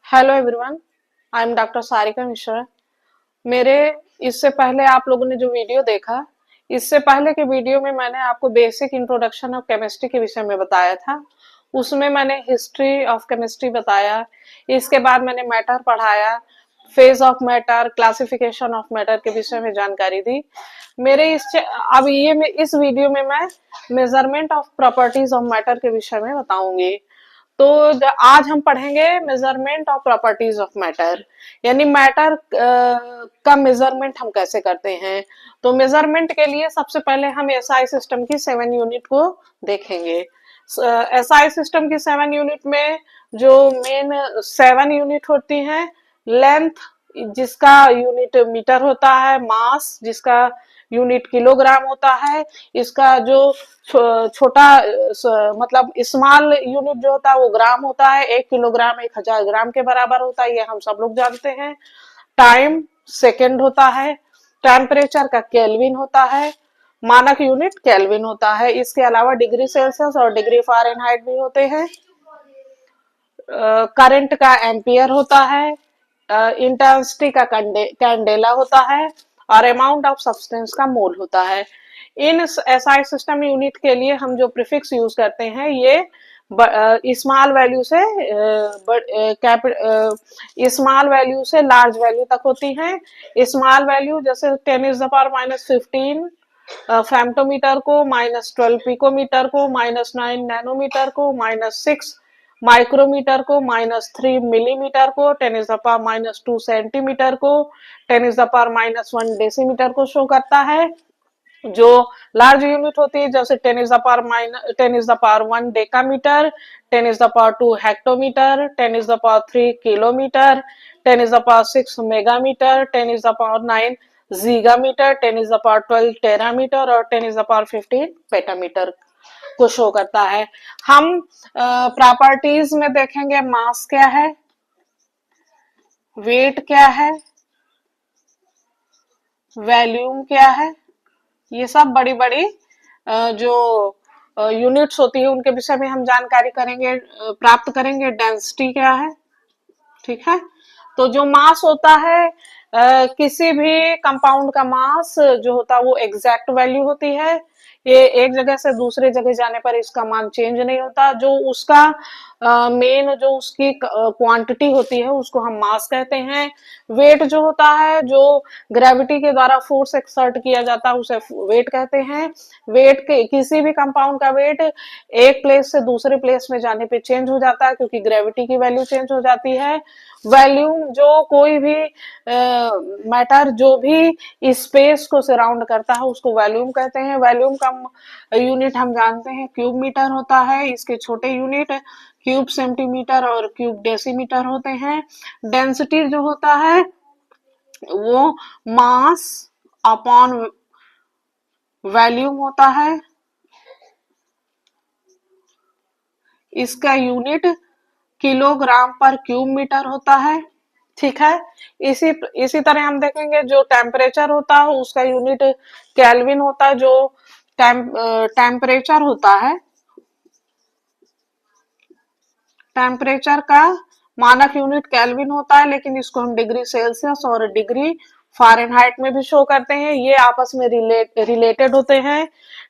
Hello everyone, I am doctor Sarika Mishra. मेरे इससे पहले आप लोगों ने जो वीडियो देखा, इससे पहले के वीडियो में मैंने आपको बेसिक इंट्रोडक्शन ऑफ केमिस्ट्री के विषय में बताया था। उसमें मैंने हिस्ट्री ऑफ केमिस्ट्री बताया। इसके बाद मैंने मैटर पढ़ाया, phase of matter, classification of matter के विषय में जानकारी दी। मेरे अब इस वीडियो में मैं measurement of properties of matter के विषय में बताऊंगी। तो आज हम पढ़ेंगे measurement of properties of matter, यानी मैटर का मेजरमेंट हम कैसे करते हैं। तो मेजरमेंट के लिए सबसे पहले हम एसआई सिस्टम की 7 यूनिट को देखेंगे। एसआई सिस्टम की 7 यूनिट में जो मेन 7 यूनिट होती हैं, लेंथ जिसका यूनिट मीटर होता है, मास जिसका यूनिट किलोग्राम होता है, इसका जो छोटा मतलब स्मॉल यूनिट जो होता है वो ग्राम होता है। 1 किलोग्राम 1000 ग्राम के बराबर होता है, ये हम सब लोग जानते हैं। टाइम सेकेंड होता है। टेम्परेचर का केल्विन होता है। मानक यूनिट केल्विन होता है। इसके अलावा डिग्री सेल्सियस और डिग्री फ़ारेनहाइट भी होते हैं। करंट का एम्पियर होता है। इंटेंसिटी का कैंडेला होता है और अमाउंट ऑफ सब्सटेंस का मोल होता है। इन एसआई सिस्टम यूनिट के लिए हम जो प्रीफिक्स यूज करते हैं ये स्मॉल वैल्यू से स्मॉल वैल्यू से लार्ज वैल्यू तक होती हैं। स्मॉल वैल्यू जैसे 10⁻⁻15 फेम्टोमीटर को, -12 पिकोमीटर को, -9 नैनोमीटर को, -6 माइक्रोमीटर को, -3 मिलीमीटर को, 10⁻⁻2 सेंटीमीटर को, 10⁻⁻1 डेसीमीटर को शो करता है। जो लार्ज यूनिट होती है जैसे 10⁻1 डेकामीटर, 10⁻2 हेक्टोमीटर, 10⁻3 किलोमीटर, 10⁻6 मेगामीटर, 10⁻9 जीगामीटर, 10⁻12 टेरामीटर और 10⁻15 पेटामीटर को शो करता है। हम प्रॉपर्टीज में देखेंगे मास क्या है, वेट क्या है, वॉल्यूम क्या है। ये सब बड़ी बड़ी जो यूनिट्स होती है उनके विषय में हम जानकारी करेंगे, प्राप्त करेंगे। डेंसिटी क्या है, ठीक है। तो जो मास होता है, किसी भी कंपाउंड का मास जो होता है वो एग्जैक्ट वैल्यू होती है। ये एक जगह से दूसरे जगह जाने पर इसका मान चेंज नहीं होता। जो उसका मेन जो उसकी क्वांटिटी होती है उसको हम मास कहते हैं। वेट जो होता है, जो ग्रेविटी के द्वारा फोर्स एक्सर्ट किया जाता है उसे वेट कहते हैं। वेट के किसी भी कंपाउंड का वेट एक प्लेस से दूसरे प्लेस में जाने पे चेंज हो जाता है क्योंकि ग्रेविटी की वैल्यू चेंज हो जाती है। वॉल्यूम जो कोई भी मैटर जो भी स्पेस को सराउंड करता है उसको वॉल्यूम कहते हैं। वॉल्यूम का यूनिट हम जानते हैं क्यूब मीटर होता है। इसके छोटे यूनिट क्यूब सेंटीमीटर और क्यूब डेसीमीटर होते हैं। डेंसिटी जो होता है वो मास अपॉन वॉल्यूम होता है। इसका यूनिट किलोग्राम पर क्यूब मीटर होता है, ठीक है। इसी तरह हम देखेंगे जो टेम्परेचर होता है उसका यूनिट केल्विन होता है। जो टेम्परेचर होता है, टेम्परेचर का मानक यूनिट केल्विन होता है, लेकिन इसको हम डिग्री सेल्सियस और डिग्री फ़ारेनहाइट में भी शो करते हैं। ये आपस में रिलेटेड होते हैं।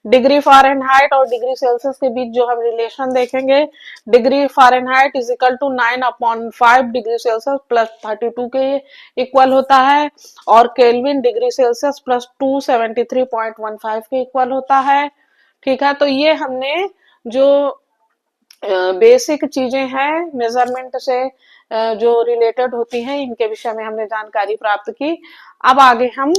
डिग्री फ़ारेनहाइट और डिग्री सेल्सियस के बीच जो हम रिलेशन देखेंगे, degree Fahrenheit is equal to 9/5 degree Celsius plus 32 के इक्वल होता है और केल्विन डिग्री सेल्सियस प्लस 273.15 के इक्वल होता है, ठीक है। तो ये हमने जो बेसिक चीजें हैं मेजरमेंट से जो रिलेटेड होती हैं इनके विषय में हमने जानकारी प्राप्त की। अब आगे हम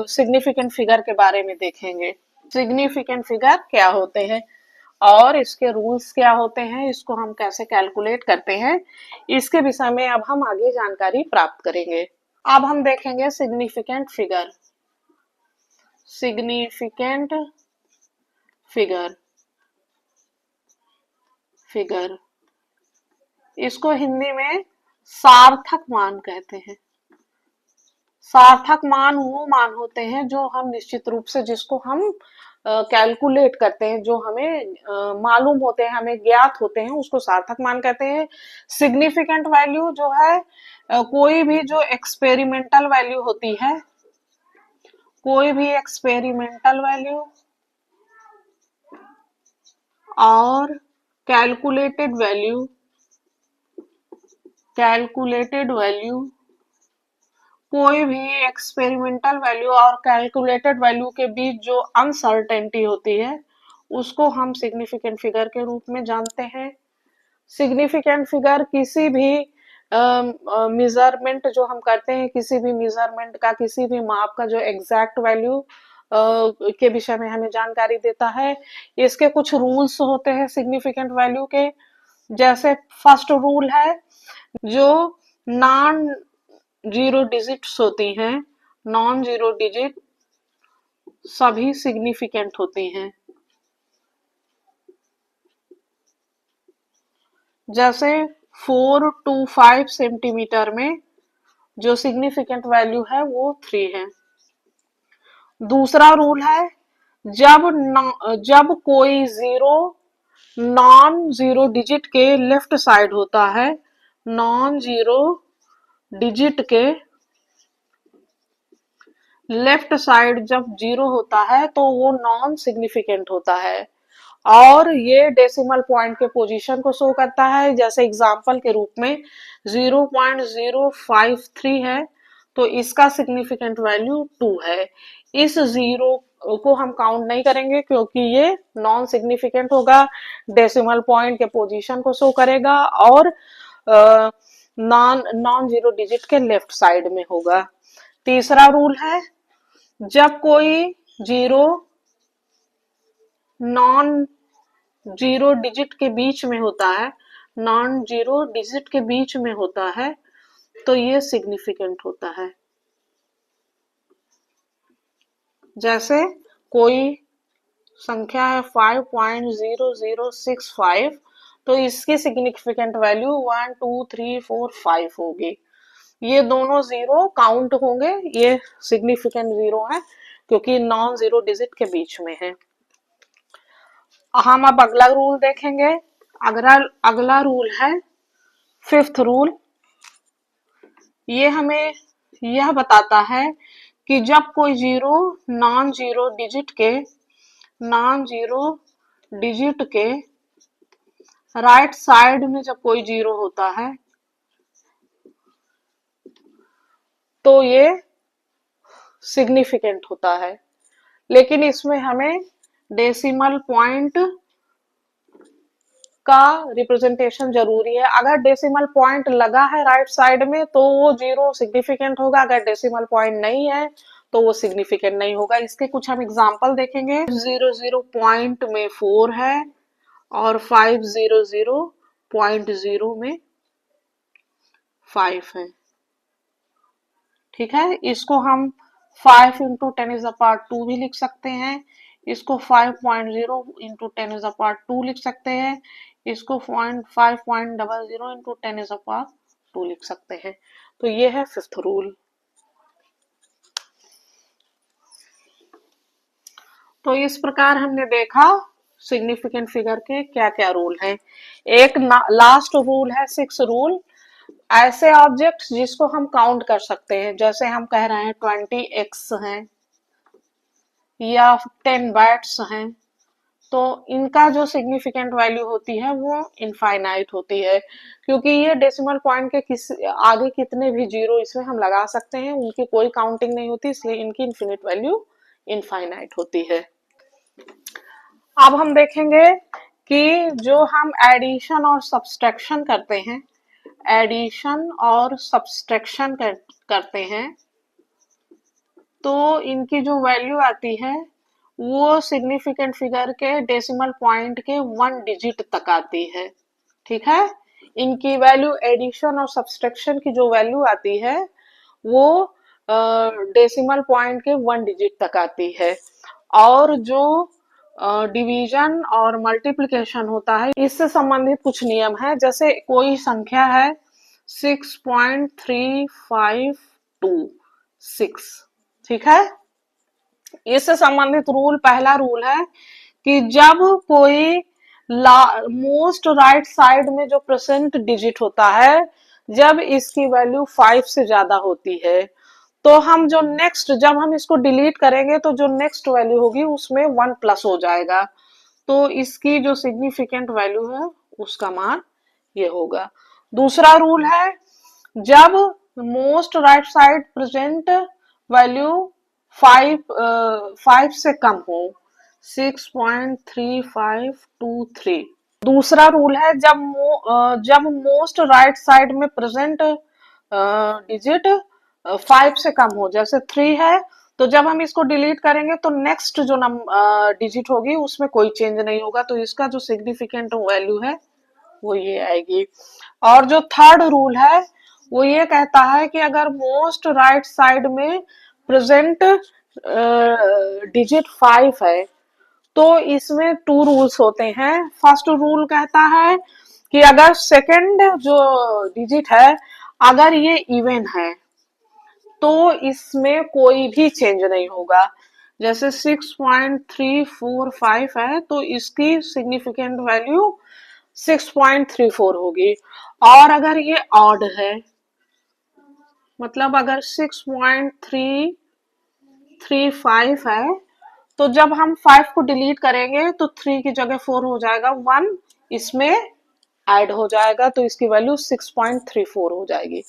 सिग्निफिकेंट फिगर के बारे में देखेंगे। सिग्निफिकेंट फिगर क्या होते हैं और इसके रूल्स क्या होते हैं, इसको हम कैसे कैलकुलेट करते हैं, इसके विषय में अब हम आगे जानकारी प्राप्त करेंगे। अब हम देखेंगे significant figure. Significant figure figure इसको हिंदी में सार्थक मान कहते हैं। सार्थक मान वो मान होते हैं जो हम निश्चित रूप से जिसको हम कैलकुलेट करते हैं, जो हमें मालूम होते हैं, हमें ज्ञात होते हैं, उसको सार्थक मान कहते हैं। सिग्निफिकेंट वैल्यू जो है कोई भी जो एक्सपेरिमेंटल वैल्यू होती है, कोई भी एक्सपेरिमेंटल वैल्यू और कैलकुलेटेड वैल्यू, कैलकुलेटेड वैल्यू, कोई भी एक्सपेरिमेंटल वैल्यू और कैलकुलेटेड वैल्यू के बीच जो अनसर्टेनिटी होती है उसको हम सिग्निफिकेंट फिगर के रूप में जानते हैं। सिग्निफिकेंट फिगर किसी भी मेजरमेंट जो हम करते हैं, किसी भी मेजरमेंट का, किसी भी माप का जो एग्जैक्ट वैल्यू के विषय में हमें जानकारी देता है। इसके कुछ रूल्स होते हैं सिग्निफिकेंट वैल्यू के। जैसे फर्स्ट रूल है, जो नॉन जीरो डिजिट्स होती हैं, नॉन जीरो डिजिट सभी सिग्निफिकेंट होती हैं। जैसे 4 to 5 सेंटीमीटर में जो सिग्निफिकेंट वैल्यू है वो 3 है। दूसरा रूल है, जब कोई जीरो नॉन जीरो डिजिट के लेफ्ट साइड होता है, नॉन जीरो डिजिट के लेफ्ट साइड जब जीरो होता है तो वो नॉन सिग्निफिकेंट होता है और ये डेसिमल पॉइंट के पोजीशन को शो करता है। जैसे एग्जांपल के रूप में 0.053 है तो इसका सिग्निफिकेंट वैल्यू 2 है। इस जीरो को हम काउंट नहीं करेंगे क्योंकि ये नॉन सिग्निफिकेंट होगा, डेसिमल पॉइंट के पोजीशन को शो करेगा और नॉन नॉन जीरो डिजिट के लेफ्ट साइड में होगा। तीसरा रूल है, जब कोई जीरो नॉन जीरो डिजिट के बीच में होता है, नॉन जीरो डिजिट के बीच में होता है तो ये सिग्निफिकेंट होता है। जैसे कोई संख्या है 5.0065 तो इसकी सिग्निफिकेंट वैल्यू 1 2 3 4 5 होगी। ये दोनों जीरो काउंट होंगे, ये सिग्निफिकेंट जीरो है क्योंकि नॉन जीरो डिजिट के बीच में है। हम अब अगला रूल देखेंगे। अगला रूल है फिफ्थ रूल। ये हमें यह बताता है कि जब कोई जीरो नॉन जीरो डिजिट के राइट साइड में जब कोई जीरो होता है तो ये सिग्निफिकेंट होता है। लेकिन इसमें हमें डेसिमल पॉइंट का रिप्रेजेंटेशन जरूरी है। अगर डेसिमल पॉइंट लगा है राइट साइड में तो वो जीरो सिग्निफिकेंट होगा, अगर डेसिमल पॉइंट नहीं है तो वो सिग्निफिकेंट नहीं होगा। इसके कुछ हम एग्जांपल देखेंगे। 00 पॉइंट में 4 है और 500.0 में 5 है। ठीक है, इसको हम 5 इंटू 10⁻² भी लिख सकते हैं, इसको 5.0 इंटू 10⁻² लिख सकते हैं, इसको 5.00 इंटू 10⁻² लिख सकते हैं। तो ये है फिफ्थ रूल। तो इस प्रकार हमने देखा सिग्निफिकेंट फिगर के क्या क्या रूल हैं। एक लास्ट रूल है, सिक्स रूल। ऐसे ऑब्जेक्ट्स जिसको हम काउंट कर सकते हैं, जैसे हम कह रहे हैं 20x हैं या 10 बैट्स हैं, तो इनका जो सिग्निफिकेंट वैल्यू होती है वो इनफाइनाइट होती है क्योंकि ये डेसिमल पॉइंट के आगे कितने भी जीरो इसमें हम लगा सकते हैं, उनकी कोई काउंटिंग नहीं होती, इसलिए इनकी इन्फिनिट वैल्यू इनफाइनाइट होती है। अब हम देखेंगे कि जो हम एडिशन और सब्सट्रैक्शन करते हैं, एडिशन और सब्सट्रैक्शन करते हैं तो इनकी जो वैल्यू आती है वो सिग्निफिकेंट फिगर के डेसिमल पॉइंट के 1 डिजिट तक आती है। ठीक है, इनकी वैल्यू एडिशन और सब्सट्रैक्शन की जो वैल्यू आती है वो डेसिमल पॉइंट के 1 डिजिट तक आती है। और जो डिवीजन और मल्टीप्लिकेशन होता है इससे संबंधित कुछ नियम है। जैसे कोई संख्या है 6.3526, ठीक है, इससे संबंधित रूल, पहला रूल है कि जब कोई मोस्ट राइट साइड में जो परसेंट डिजिट होता है, जब इसकी वैल्यू 5 से ज्यादा होती है, तो हम जो नेक्स्ट, जब हम इसको डिलीट करेंगे तो जो नेक्स्ट वैल्यू होगी उसमें 1 प्लस हो जाएगा, तो इसकी जो सिग्निफिकेंट वैल्यू है उसका मान ये होगा। दूसरा रूल है, जब most right side present value 5 से कम हो, 6.3523। दूसरा रूल है, जब मोस्ट राइट साइड में प्रेजेंट डिजिट 5 से कम हो, जैसे 3 है, तो जब हम इसको डिलीट करेंगे तो नेक्स्ट जो डिजिट होगी उसमें कोई चेंज नहीं होगा, तो इसका जो सिग्निफिकेंट वैल्यू है वो ये आएगी। और जो थर्ड रूल है वो ये कहता है कि अगर मोस्ट राइट साइड में प्रेजेंट डिजिट 5 है, तो इसमें 2 रूल्स होते हैं। फर्स्ट रूल कहता है कि अगर सेकंड जो डिजिट है अगर ये इवन है तो इसमें कोई भी चेंज नहीं होगा। जैसे 6.345 है तो इसकी सिग्निफिकेंट वैल्यू 6.34 होगी। और अगर ये ऑड है, मतलब अगर 6.335 है, तो जब हम 5 को डिलीट करेंगे तो 3 की जगह 4 हो जाएगा, 1 इसमें ऐड हो जाएगा, तो इसकी वैल्यू 6.34 हो जाएगी।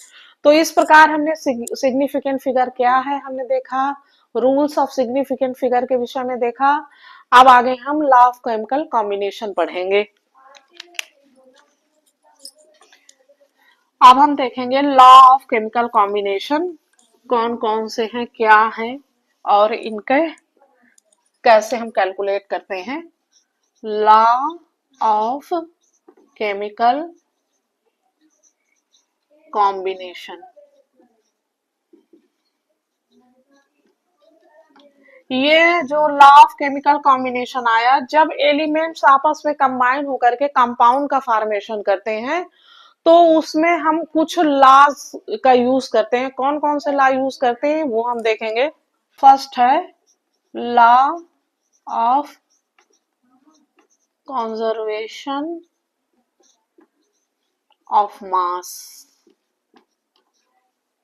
तो इस प्रकार हमने सिग्निफिकेंट फिगर क्या है हमने देखा, रूल्स ऑफ सिग्निफिकेंट फिगर के विषय में देखा। अब आगे हम लॉ ऑफ केमिकल कॉम्बिनेशन पढ़ेंगे। अब हम देखेंगे लॉ ऑफ केमिकल कॉम्बिनेशन कौन कौन से हैं, क्या हैं, और इनके कैसे हम कैलकुलेट करते हैं। लॉ ऑफ केमिकल कॉम्बिनेशन, ये जो लॉ ऑफ केमिकल कॉम्बिनेशन आया, जब एलिमेंट्स आपस में कंबाइन होकर के कंपाउंड का फॉर्मेशन करते हैं, तो उसमें हम कुछ लॉज का यूज करते हैं। कौन कौन से लॉ यूज करते हैं वो हम देखेंगे। फर्स्ट है law of conservation of mass.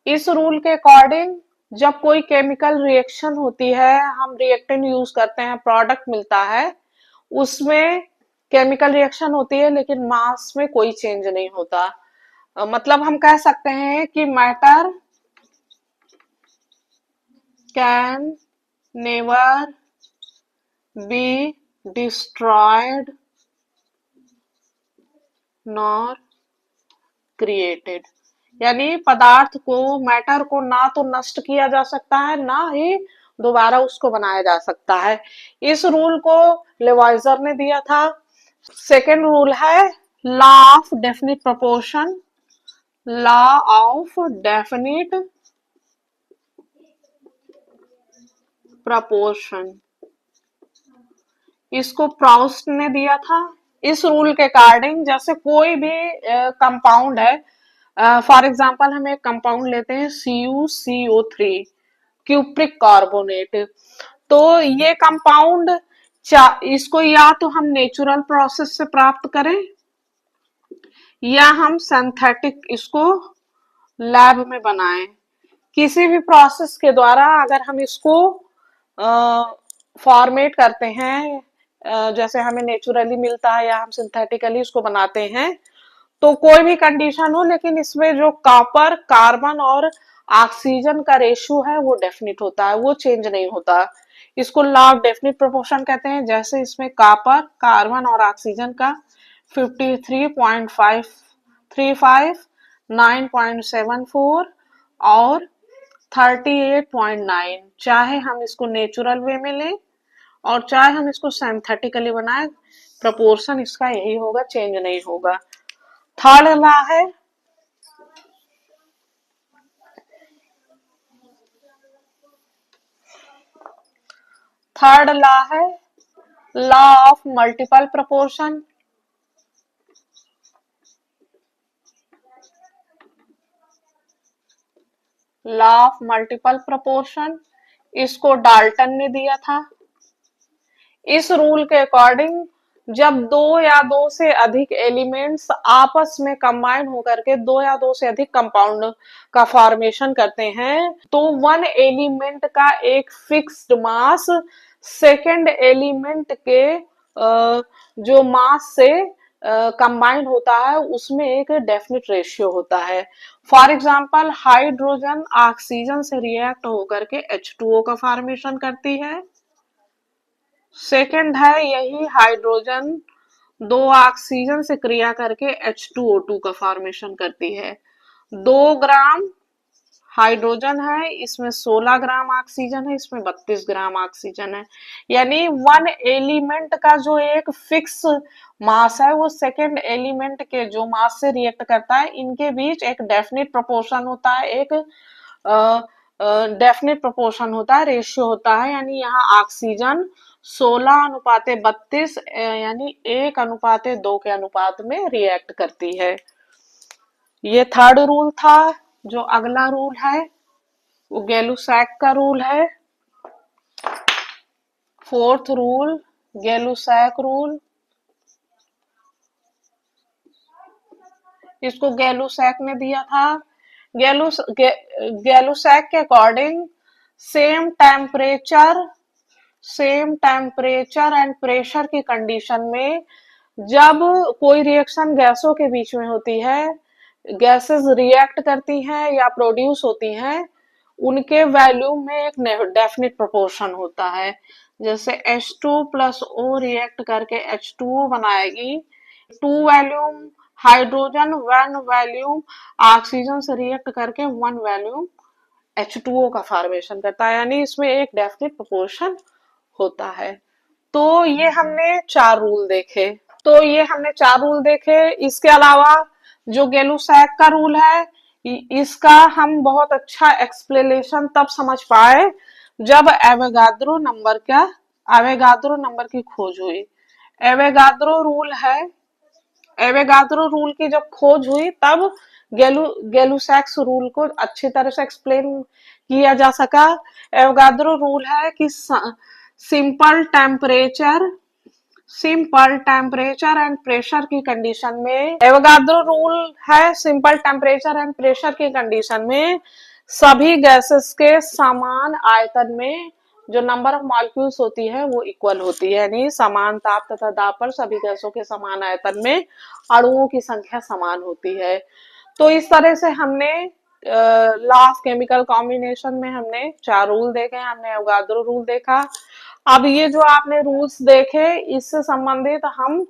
इस रूल के अकॉर्डिंग जब कोई केमिकल रिएक्शन होती है, हम रिएक्टेंट यूज करते हैं, प्रोडक्ट मिलता है, उसमें केमिकल रिएक्शन होती है लेकिन मास में कोई चेंज नहीं होता। मतलब हम कह सकते हैं कि matter can never be destroyed nor created, यानी पदार्थ को, मैटर को ना तो नष्ट किया जा सकता है ना ही दोबारा उसको बनाया जा सकता है। इस रूल को लेवाइजर ने दिया था। सेकेंड रूल है law of definite proportion. Law of definite proportion, इसको प्राउस्ट ने दिया था। इस रूल के अकॉर्डिंग जैसे कोई भी कंपाउंड है, फॉर एग्जांपल हम एक कंपाउंड लेते हैं CuCO3, क्यूप्रिक कार्बोनेट, तो ये कंपाउंड इसको या तो हम नेचुरल प्रोसेस से प्राप्त करें या हम सिंथेटिक इसको लैब में बनाएं। किसी भी प्रोसेस के द्वारा अगर हम इसको फॉर्मेट करते हैं, जैसे हमें नेचुरली मिलता है या हम सिंथेटिकली इसको बनाते हैं, तो कोई भी कंडीशन हो लेकिन इसमें जो कॉपर, कार्बन और ऑक्सीजन का रेशियो है वो डेफिनिट होता है, वो चेंज नहीं होता। इसको लॉ ऑफ डेफिनिट प्रोपोर्शन कहते हैं। जैसे इसमें कॉपर, कार्बन और ऑक्सीजन का 53.535, 9.74 और 38.9, चाहे हम इसको नेचुरल वे में लें और चाहे हम इसको सिंथेटिकली बनाए, प्रपोर्शन इसका यही होगा, चेंज नहीं होगा। थर्ड लॉ है law of multiple proportion. Law of multiple proportion, इसको डाल्टन ने दिया था। इस रूल के अकॉर्डिंग जब दो या दो से अधिक एलिमेंट्स आपस में कंबाइन होकर के दो या दो से अधिक कंपाउंड का फॉर्मेशन करते हैं तो वन एलिमेंट का एक फिक्स्ड मास सेकेंड एलिमेंट के जो मास से कंबाइंड होता है उसमें एक डेफिनेट रेशियो होता है। फॉर एग्जांपल हाइड्रोजन ऑक्सीजन से रिएक्ट होकर के H2O का फॉर्मेशन करती है। सेकंड है यही हाइड्रोजन दो ऑक्सीजन से क्रिया करके H2O2 का फॉर्मेशन करती है। 2 ग्राम हाइड्रोजन है, इसमें 16 ग्राम ऑक्सीजन है, इसमें 32 ग्राम ऑक्सीजन है। यानी वन एलिमेंट का जो एक फिक्स मास है वो सेकेंड एलिमेंट के जो मास से रिएक्ट करता है, इनके बीच एक डेफिनेट प्रोपोर्शन होता है, एक डेफिनेट प्रोपोर्शन होता है, रेशियो होता है। यानी यहाँ ऑक्सीजन 16:32 यानी 1:2 के अनुपात में रिएक्ट करती है। ये थर्ड रूल था। जो अगला रूल है वो गैलुसैक का रूल है। Fourth rule Gay Lussac rule. इसको गैलुसैक ने दिया था। गैलुसैक के according same temperature and pressure की कंडीशन में जब कोई रिएक्शन गैसों के बीच में होती है, गैसेस रिएक्ट करती हैं या प्रोड्यूस होती हैं, उनके वैल्यूम में एक डेफिनेट प्रोपोर्शन होता है। जैसे H2+O रिएक्ट करके H2O बनाएगी, 2 वैल्यूम हाइड्रोजन 1 वैल्यूम ऑक्सीजन से रिएक्ट करके 1 वैल्यूम H2O का फॉर्मेशन करता है। यानी इसमें एक डेफिनेट प्रोपोर्शन होता है। तो ये हमने 4 रूल देखे। इसके अलावा जो गैलुसैक का रूल है इसका हम बहुत अच्छा एक्सप्लेनेशन तब समझ पाए जब एवोगाद्रो नंबर की खोज हुई। एवोगाद्रो रूल की जब खोज हुई तब गैलुसैक्स रूल को अच्छी तरह से एक्सप्लेन किया जा सका। एवोगाद्रो रूल है कि सिंपल टेम्परेचर एंड प्रेशर की कंडीशन में, एवोगाद्रो रूल है सिंपल टेम्परेचर एंड प्रेशर की कंडीशन में सभी गैसेस के समान आयतन में जो नंबर ऑफ मॉलिक्यूल्स होती है वो इक्वल होती है। यानी समान ताप तथा दाब पर सभी गैसों के समान आयतन में अणुओं की संख्या समान होती है। तो इस तरह से हमने लॉ ऑफ केमिकल कॉम्बिनेशन में हमने 4 रूल देखे। हमने एवोगाद्रो रूल देखा। अब ये जो आपने रूल्स देखे इससे संबंधित हम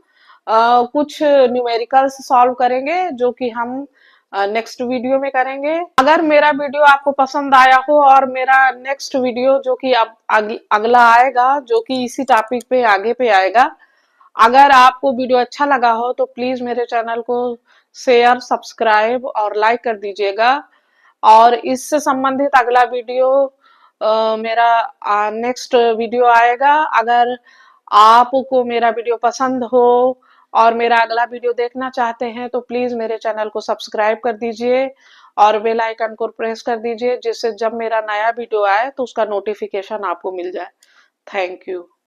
कुछ न्यूमेरिकल्स सॉल्व करेंगे जो कि हम नेक्स्ट वीडियो में करेंगे। अगर मेरा वीडियो आपको पसंद आया हो और मेरा नेक्स्ट वीडियो जो कि अब अगला आएगा जो कि इसी टॉपिक पे आगे पे आएगा, अगर आपको वीडियो अच्छा लगा हो तो प्लीज मेरे चैनल को शेयर, सब्सक्राइब और लाइक कर दीजिएगा। और इससे संबंधित अगला वीडियो मेरा नेक्स्ट वीडियो आएगा। अगर आपको मेरा वीडियो पसंद हो और मेरा अगला वीडियो देखना चाहते हैं तो प्लीज मेरे चैनल को सब्सक्राइब कर दीजिए और बेल आइकन को प्रेस कर दीजिए जिससे जब मेरा नया वीडियो आए तो उसका नोटिफिकेशन आपको मिल जाए। Thank you.